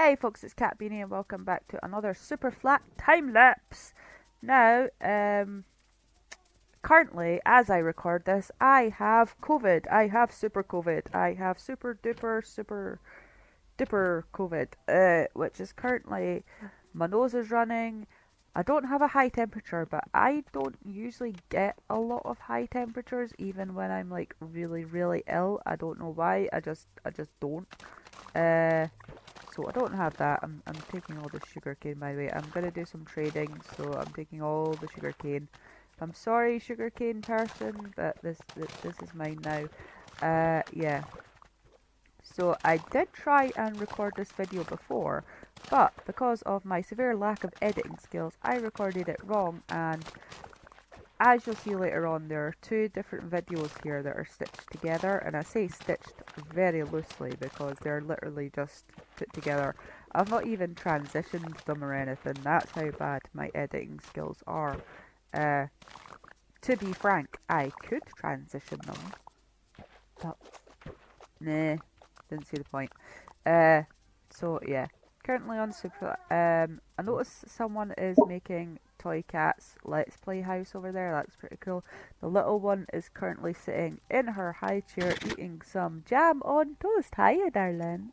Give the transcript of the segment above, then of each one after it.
Hey folks, it's Kat.Beanie and welcome back to another super flat time lapse. Now, currently, as I record this, I have COVID. I have super COVID. I have super duper super duper COVID, which is currently my nose is running. I don't have a high temperature, but I don't usually get a lot of high temperatures, even when I'm like really really ill. I don't know why. I just don't. Uh, so I don't have that. I'm taking all the sugarcane by the way. I'm gonna do some trading, so I'm taking all the sugarcane. I'm sorry, sugarcane person, but this is mine now. Yeah. So I did try and record this video before, but because of my severe lack of editing skills, I recorded it wrong, and as you'll see later on, there are two different videos here that are stitched together, and I say stitched very loosely because they're literally just put together. I've not even transitioned them or anything. That's how bad my editing skills are. Uh, to be frank, I could transition them, but nah, didn't see the point. Uh, so yeah, currently on Super. I noticed someone is making Toy Cat's Let's Play house over there. That's pretty cool. The little one is currently sitting in her high chair eating some jam on toast. Hiya, darling.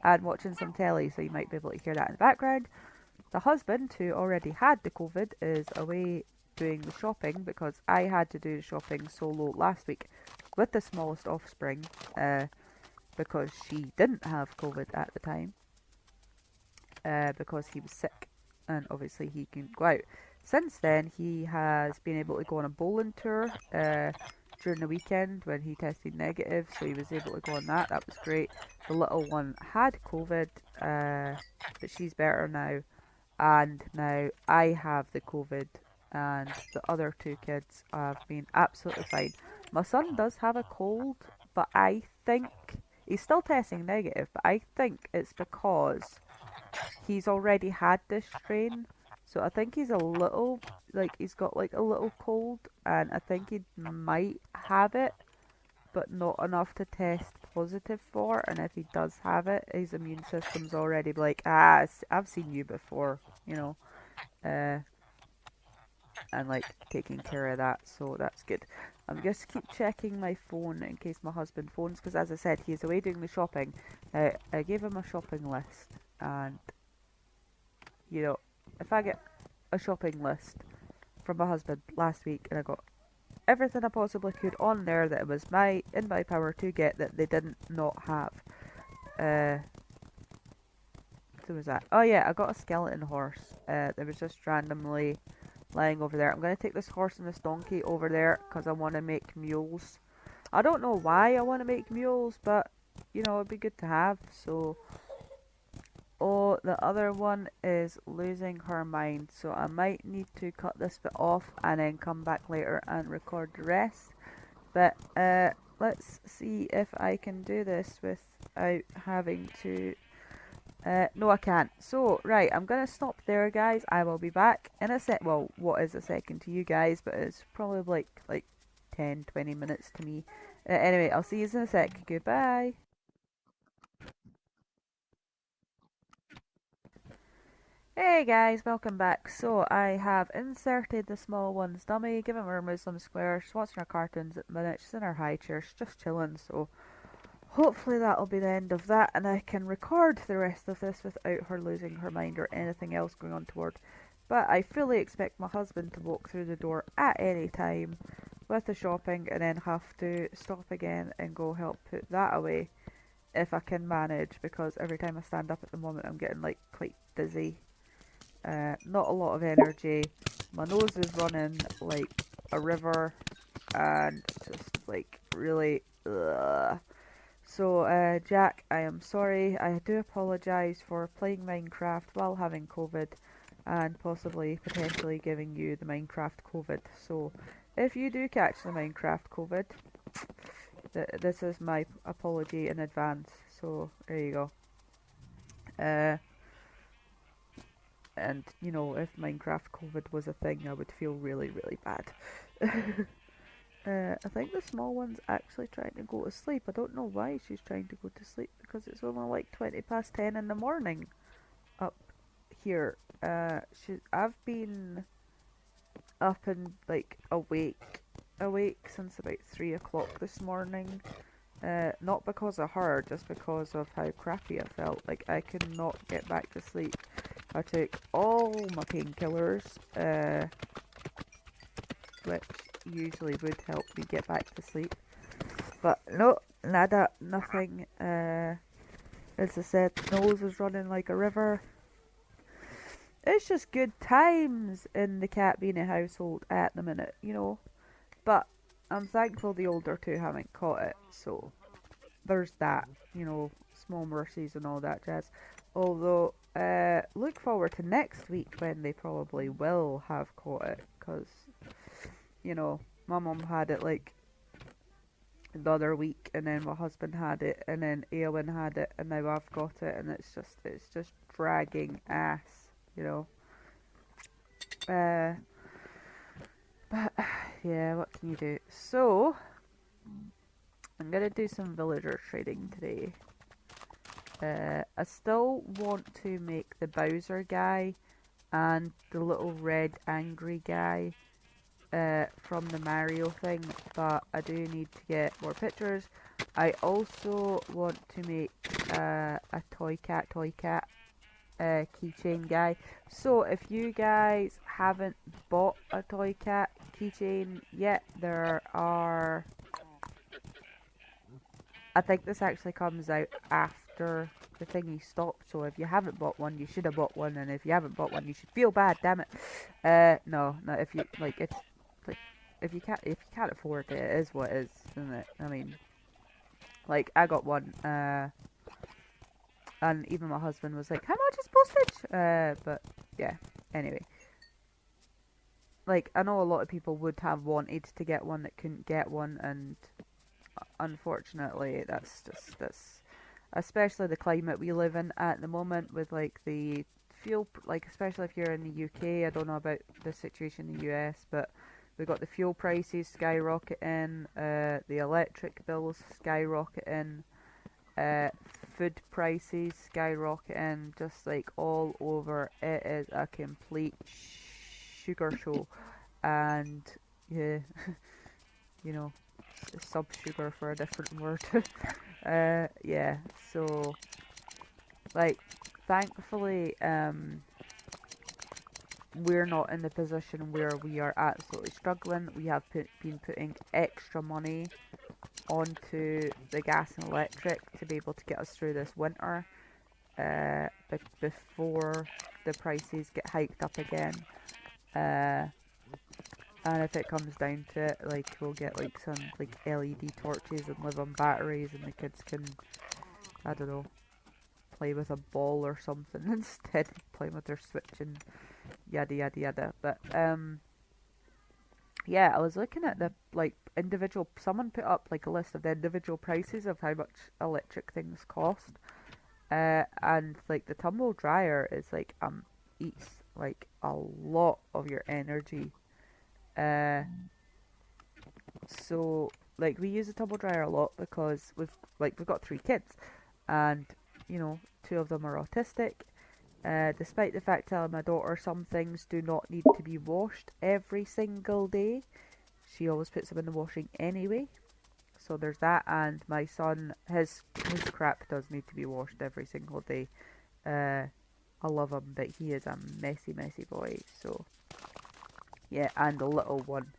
And watching some telly, so you might be able to hear that in the background. The husband, who already had the COVID, is away doing the shopping because I had to do the shopping solo last week with the smallest offspring. Because she didn't have COVID at the time, because he was sick and obviously he couldn't go out. Since then, he has been able to go on a bowling tour during the weekend when he tested negative, so he was able to go on that. That was great. The little one had COVID, but she's better now, and now I have the COVID, and the other two kids have been absolutely fine. My son does have a cold, but I think he's still testing negative, but I think it's because he's already had this strain. So I think he's a little, like, he's got like a little cold, and I think he might have it, but not enough to test positive for. And if he does have it, his immune system's already like, I've seen you before, you know, uh, and like taking care of that. So that's good. I'm just keep checking my phone in case my husband phones, because as I said, he's away doing the shopping. I gave him a shopping list, and you know, if I get a shopping list from my husband last week, and I got everything I possibly could on there that it was in my power to get that they didn't not have. Uh, so was that? Oh yeah, I got a skeleton horse. That was just randomly lying over there. I'm gonna take this horse and this donkey over there because I want to make mules. I don't know why I want to make mules, but you know it'd be good to have. So, oh, the other one is losing her mind, so I might need to cut this bit off and then come back later and record the rest. But let's see if I can do this without having to. No, I can't. So, right, I'm gonna stop there, guys. I will be back in a sec. Well, what is a second to you guys, but it's probably like 10, 20 minutes to me. Anyway, I'll see you in a sec. Goodbye. Hey guys, welcome back. So I have inserted the small one's dummy, given her Muslim square. She's watching her cartoons at the minute. She's in her high chair. She's just chilling. So hopefully that'll be the end of that, and I can record the rest of this without her losing her mind or anything else going on toward. But I fully expect my husband to walk through the door at any time with the shopping and then have to stop again and go help put that away if I can manage, because every time I stand up at the moment I'm getting like quite dizzy. Not a lot of energy. My nose is running like a river, and just like really. Ugh. So, Jack, I am sorry. I do apologise for playing Minecraft while having COVID and possibly potentially giving you the Minecraft COVID. So, if you do catch the Minecraft COVID, this is my apology in advance. So, there you go. Uh, and, you know, if Minecraft COVID was a thing, I would feel really, really bad. I think the small one's actually trying to go to sleep. I don't know why she's trying to go to sleep because it's only like 20 past 10 in the morning up here. I've been up and like awake since about 3 o'clock this morning. Not because of her, just because of how crappy I felt. Like I could not get back to sleep. I took all my painkillers, which usually would help me get back to sleep. But no, nada, nothing. As I said, nose was running like a river. It's just good times in the Kat.Beanie household at the minute, you know. But I'm thankful the older two haven't caught it, so there's that, you know, small mercies and all that jazz. Although, look forward to next week when they probably will have caught it, because, you know, my mum had it like the other week, and then my husband had it, and then Eowyn had it, and now I've got it, and it's just dragging ass, you know. Uh, but yeah, what can you do? So I'm gonna do some villager trading today. I still want to make the Bowser guy and the little red angry guy from the Mario thing, but I do need to get more pictures. I also want to make a toy cat keychain guy. So if you guys haven't bought a toy cat keychain yet, there are... I think this actually comes out after the thingy stopped, so if you haven't bought one, you should have bought one, and if you haven't bought one, you should feel bad, damn it. No, if you, like, it's, like, if you can't afford it, it is what it is, isn't it? I mean, like, I got one, and even my husband was like, how much is postage? But, yeah, anyway. Like, I know a lot of people would have wanted to get one that couldn't get one, and unfortunately, that's especially the climate we live in at the moment with like the fuel, like especially if you're in the UK. I don't know about the situation in the US, but we got the fuel prices skyrocketing, the electric bills skyrocketing, food prices skyrocketing, just like all over. It is a complete sugar show, and yeah, you know, sub sugar for a different word. Yeah, so like thankfully we're not in the position where we are absolutely struggling. We have been putting extra money onto the gas and electric to be able to get us through this winter, before the prices get hiked up again. Uh, and if it comes down to it, like we'll get like some like LED torches and live on batteries, and the kids can, I don't know, play with a ball or something instead of playing with their Switch and yada yada yada. But yeah, I was looking at the like individual. Someone put up like a list of the individual prices of how much electric things cost, and like the tumble dryer is like eats like a lot of your energy. Uh, so like we use the tumble dryer a lot because we've got 3 kids, and you know 2 of them are autistic. Despite the fact telling my daughter some things do not need to be washed every single day, she always puts them in the washing anyway. So there's that, and my son, his crap does need to be washed every single day. I love him, but he is a messy, messy boy. So yeah, and the little one,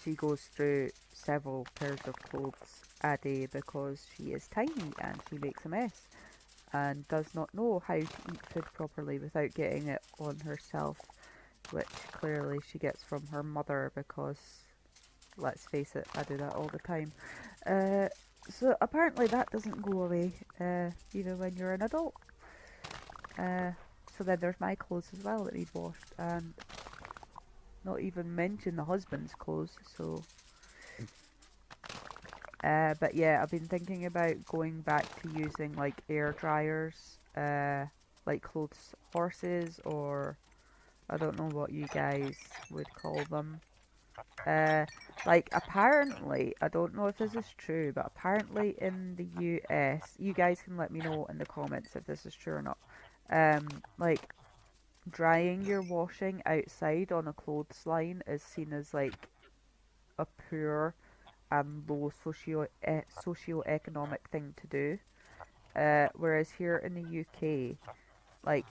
she goes through several pairs of clothes a day because she is tiny and she makes a mess and does not know how to eat food properly without getting it on herself, which clearly she gets from her mother because, let's face it, I do that all the time. So apparently that doesn't go away even when you're an adult. So then there's my clothes as well that need washed, and not even mention the husband's clothes. So, but yeah, I've been thinking about going back to using like air dryers, like clothes horses, or I don't know what you guys would call them. Uh, like apparently, I don't know if this is true, but apparently in the US, you guys can let me know in the comments if this is true or not. Like drying your washing outside on a clothesline is seen as like a poor and low socio-economic thing to do. Whereas here in the UK, like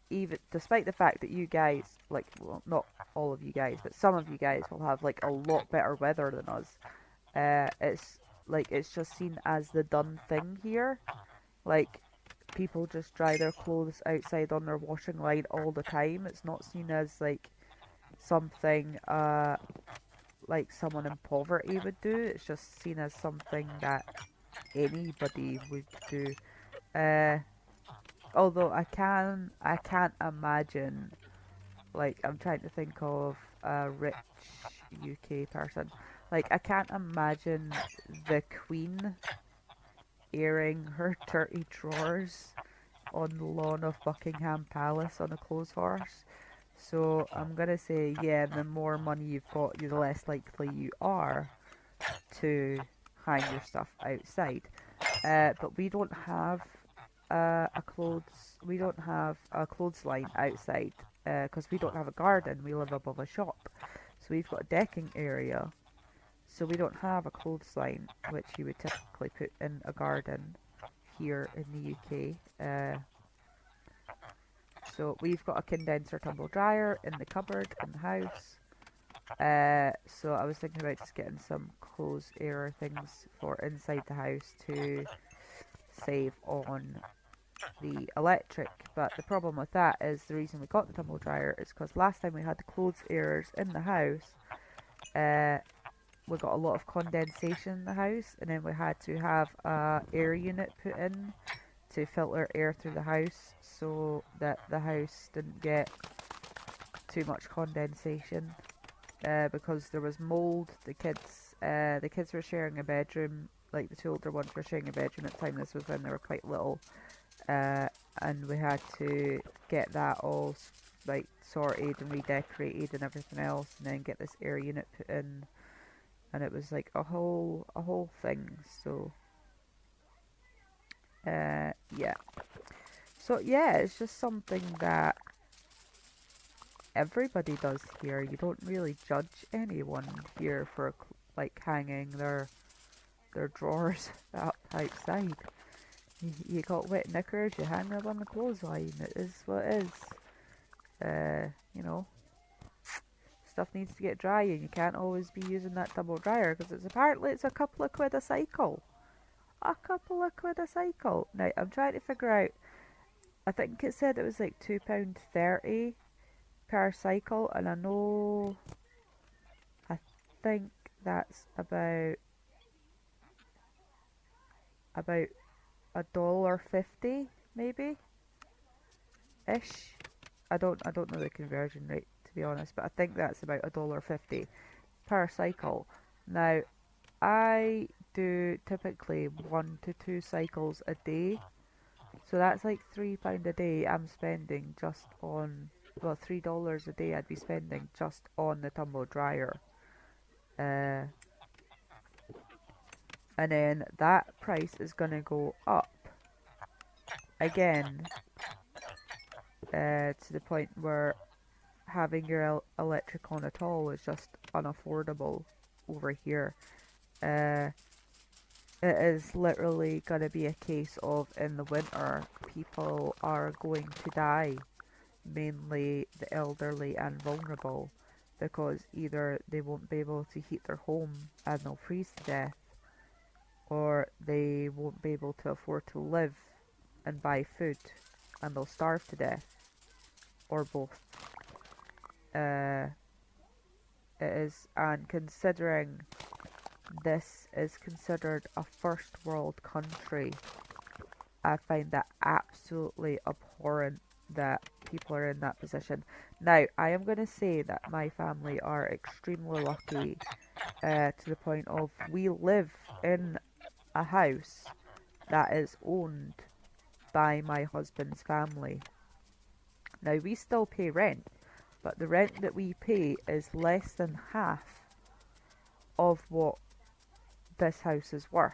even despite the fact that you guys, like, well, not all of you guys, but some of you guys will have like a lot better weather than us. It's like it's just seen as the done thing here. Like people just dry their clothes outside on their washing line all the time. It's not seen as like something like someone in poverty would do. It's just seen as something that anybody would do. Uh, Although I can't imagine, like I'm trying to think of a rich UK person. Like I can't imagine the Queen airing her dirty drawers on the lawn of Buckingham Palace on a clothes horse. So I'm gonna say, yeah, the more money you've got, the less likely you are to hang your stuff outside. But we don't have we don't have a clothesline outside because we don't have a garden. We live above a shop, so we've got a decking area. So we don't have a clothesline, which you would typically put in a garden here in the UK. So we've got a condenser tumble dryer in the cupboard in the house. So I was thinking about just getting some clothes air things for inside the house to save on the electric. But the problem with that is the reason we got the tumble dryer is because last time we had the clothes airers in the house, uh, we got a lot of condensation in the house, and then we had to have a air unit put in to filter air through the house so that the house didn't get too much condensation. Because there was mold. The kids were sharing a bedroom. Like the two older ones were sharing a bedroom at the time. This was when they were quite little, uh, and we had to get that all like sorted and redecorated and everything else, and then get this air unit put in, and it was like a whole thing. So yeah. So yeah, it's just something that everybody does here. You don't really judge anyone here for like hanging their drawers up outside. You got wet knickers, you hang them on the clothesline. It is what it is. You know, stuff needs to get dry, and you can't always be using that double dryer because it's a couple of quid a cycle. A couple of quid a cycle. Now I'm trying to figure out. I think it said it was like £2.30 per cycle, and I think that's about $1.50 maybe ish. I don't know the conversion rate to be honest, but I think that's about $1.50 per cycle. Now I do typically 1 to 2 cycles a day, so that's like £3 a day I'm spending just on, well, $3 a day I'd be spending just on the tumble dryer. Uh, and then that price is gonna go up again to the point where having your electric on at all is just unaffordable over here. Uh, it is literally going to be a case of in the winter, people are going to die, mainly the elderly and vulnerable, because either they won't be able to heat their home and they'll freeze to death, or they won't be able to afford to live and buy food and they'll starve to death, or both. Uh, it is, and considering this is considered a first world country, I find that absolutely abhorrent that people are in that position. Now, I am going to say that my family are extremely lucky to the point of we live in a house that is owned by my husband's family. Now, we still pay rent, but the rent that we pay is less than half of what this house is worth.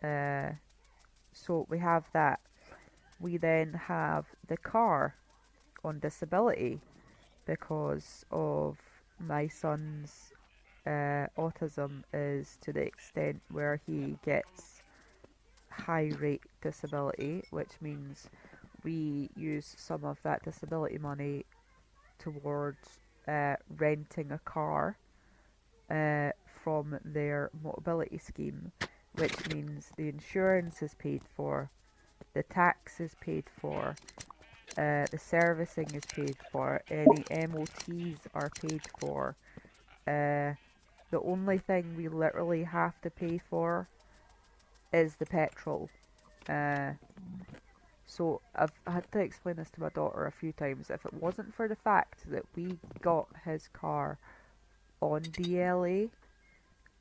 Uh, so we have that. We then have the car on disability because of my son's autism is to the extent where he gets high rate disability, which means we use some of that disability money towards renting a car from their mobility scheme, which means the insurance is paid for, the tax is paid for, the servicing is paid for, any MOTs are paid for. Uh, the only thing we literally have to pay for is the petrol. Uh, so I've had to explain this to my daughter a few times. If it wasn't for the fact that we got his car on DLA,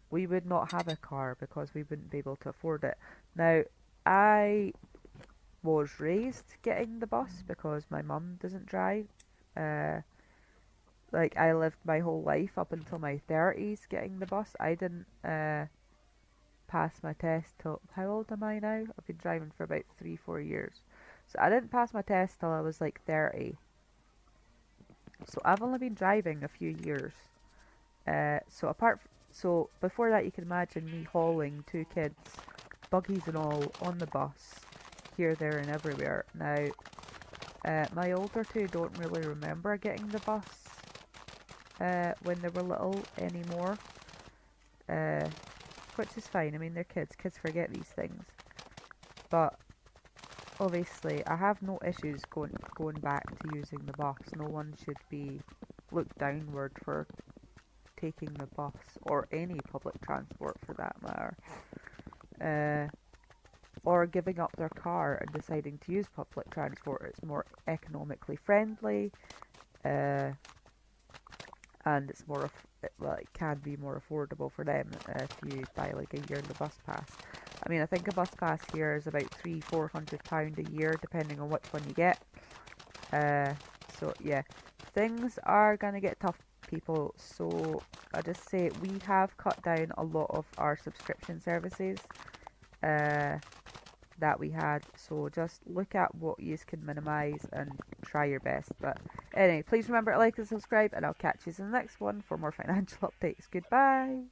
we would not have a car because we wouldn't be able to afford it. Now, I was raised getting the bus because my mum doesn't drive. Uh, like I lived my whole life up until my 30s getting the bus. I didn't pass my test till, how old am I now? I've been driving for about 3-4 years. So I didn't pass my test till I was like 30. So I've only been driving a few years. So before that, you can imagine me hauling two kids, buggies and all, on the bus, here, there, and everywhere. Now, my older two don't really remember getting the bus when they were little anymore, uh, which is fine. I mean, they're kids. Kids forget these things. But obviously, I have no issues going back to using the bus. No one should be looked downward for taking the bus or any public transport for that matter, or giving up their car and deciding to use public transport. It's more economically friendly, uh, and it's more well, it can be more affordable for them if you buy like a yearly bus pass. I mean, I think a bus pass here is about £300-400 a year, depending on which one you get. So yeah, things are gonna get tough, people. So I just say we have cut down a lot of our subscription services that we had. So just look at what you can minimize and try your best. But anyway, please remember to like and subscribe, and I'll catch you in the next one for more financial updates. Goodbye.